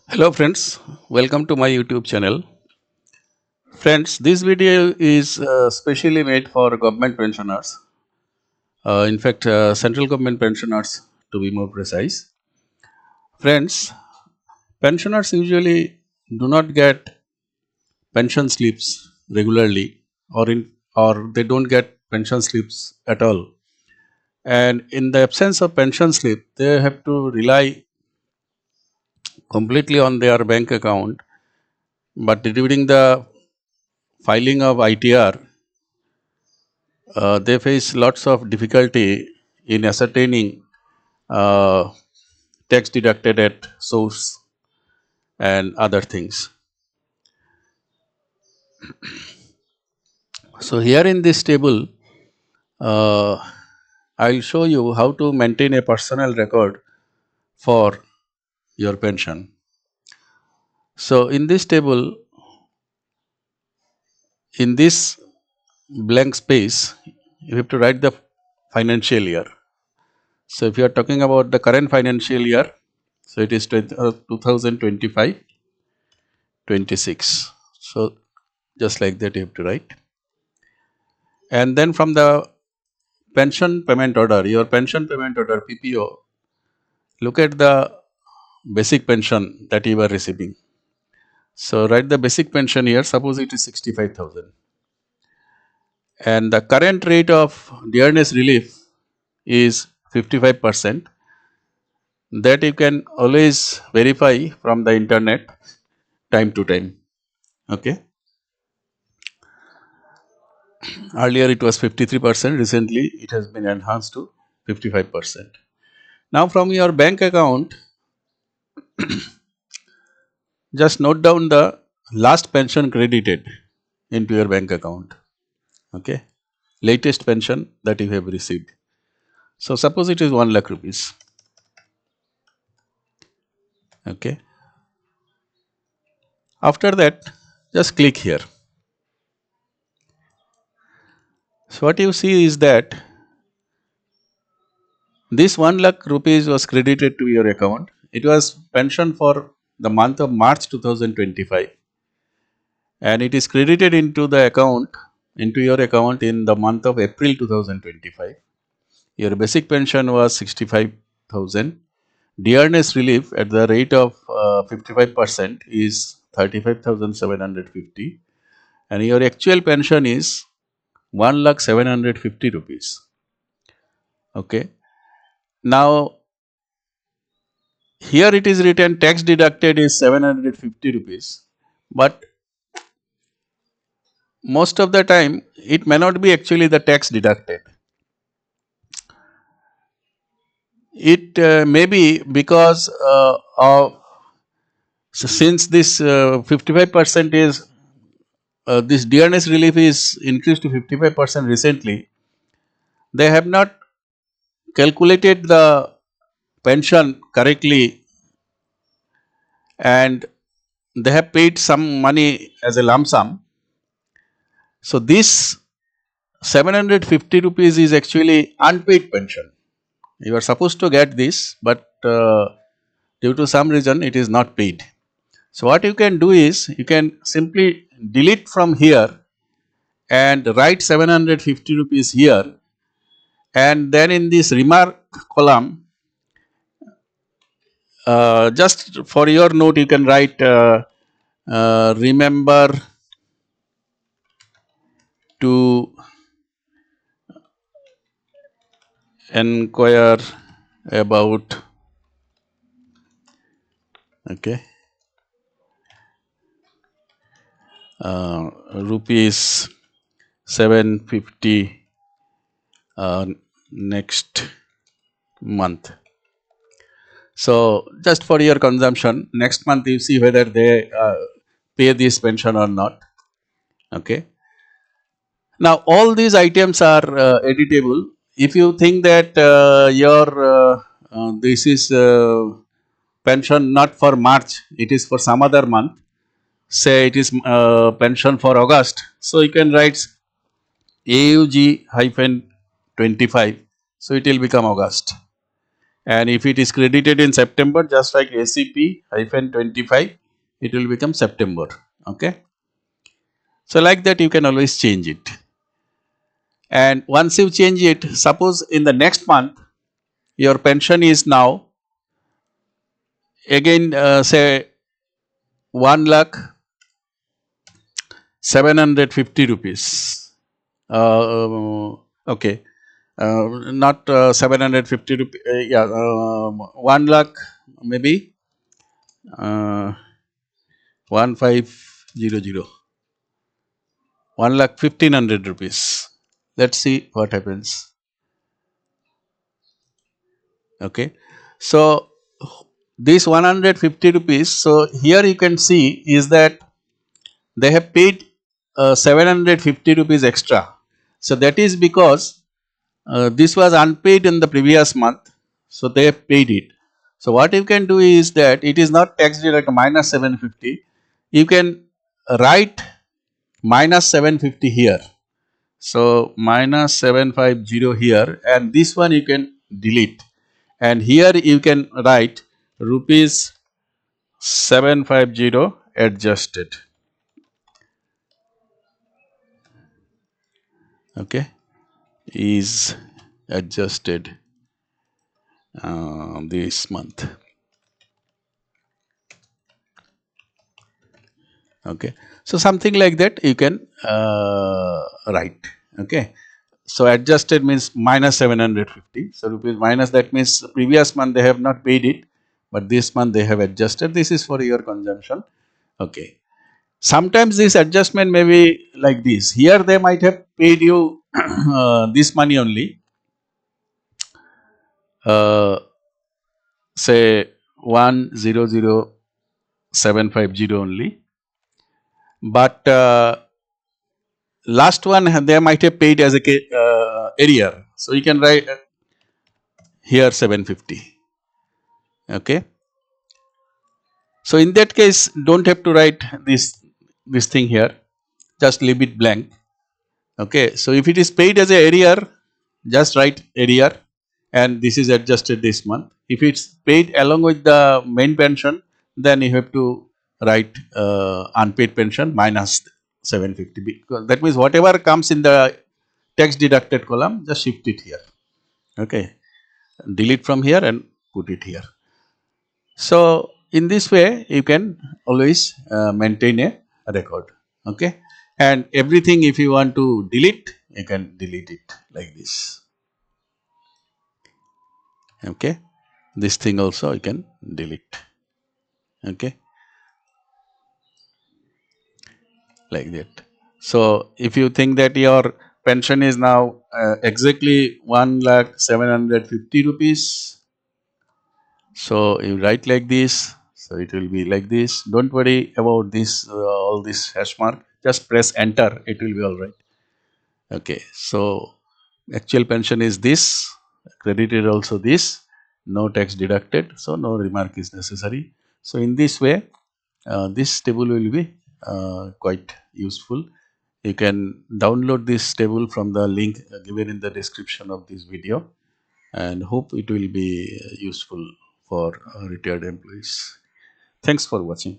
Hello friends, welcome to my YouTube channel. Friends, this video is specially made for government pensioners. Central government pensioners to be more precise. Friends, pensioners usually do not get pension slips regularly or they don't get pension slips at all. And in the absence of pension slip, they have to rely completely on their bank account. But during the filing of ITR, they face lots of difficulty in ascertaining uh, tax deducted at source and other things. So here in this table, uh, I will show you how to maintain a personal record for your pension. So in this table, in this blank space, you have to write the financial year. So if you are talking about the current financial year, so it is 2025 26. So just like that you have to write. And then from the pension payment order, your pension payment order PPO, look at the basic pension that you are receiving. So write the basic pension here, suppose it is 65,000. And the current rate of dearness relief is 55%. That you can always verify from the internet time to time. Okay. Earlier it was 53%, recently it has been enhanced to 55%. Now from your bank account, just note down the last pension credited into your bank account. Okay. Latest pension that you have received. So suppose it is 1 lakh rupees. Okay. After that, just click here. So what you see is that this 1 lakh rupees was credited to your account. It was pension for the month of March 2025, and it is credited into your account in the month of April 2025. Your basic pension was 65,000. Dearness relief at the rate of 55% is 35,750, and your actual pension is 1,750,000 rupees. Okay. Now here it is written tax deducted is 750 rupees, but most of the time it may not be actually the tax deducted. It may be because since this 55% is this dearness relief is increased to 55% recently, they have not calculated the pension correctly and they have paid some money as a lump sum. So this 750 rupees is actually unpaid pension. You are supposed to get this, but due to some reason it is not paid. So what you can do is you can simply delete from here and write 750 rupees here, and then in this remark column, just for your note you can write remember to inquire about, okay, rupees 750 next month. So just for your consumption, next month you see whether they pay this pension or not. Okay. Now all these items are editable. If you think that your this is pension not for March, it is for some other month. Say it is pension for August, so you can write AUG hyphen 25. So it will become August. And if it is credited in September, just like ACP hyphen 25, it will become September. Okay. So like that you can always change it. And once you change it, suppose in the next month your pension is now again say 1 lakh 750 rupees. Okay, not 750 rupees. Yeah, 1 lakh maybe 1500, 1 lakh 1500 rupees. Let's see what happens. Okay, so this 150 rupees. So here you can see is that they have paid 750 rupees extra. So that is because this was unpaid in the previous month, so they have paid it. So what you can do is that it is not tax deduct minus 750. You can write minus 750 here. So minus 750 here, and this one you can delete. And here you can write rupees 750 adjusted. Okay, is adjusted this month. Okay, so something like that you can write. Okay, so adjusted means minus 750. So rupees minus, that means previous month they have not paid it, but this month they have adjusted. This is for your consumption. Okay, sometimes this adjustment may be like this. Here they might have paid you this money only, say 100750 only, but last one they might have paid as a arrear. So you can write here 750. Okay. So in that case, don't have to write this thing here. Just leave it blank. Okay. So if it is paid as a arrear, just write arrear, and this is adjusted this month. If it's paid along with the main pension, then you have to write unpaid pension minus 750, because that means whatever comes in the tax deducted column, just shift it here. Okay, delete from here and put it here. So in this way you can always maintain a record. Okay, and everything if you want to delete, you can delete it like this. Okay, this thing also you can delete. Okay, like that. So if you think that your pension is now exactly 1 lakh 750 rupees, so you write like this. So it will be like this. Don't worry about this all this hash mark. Just press enter. It will be all right. Okay. So actual pension is this. Credited also this. No tax deducted. So no remark is necessary. So in this way, this table will be quite useful. You can download this table from the link given in the description of this video, and hope it will be useful for retired employees. Thanks for watching.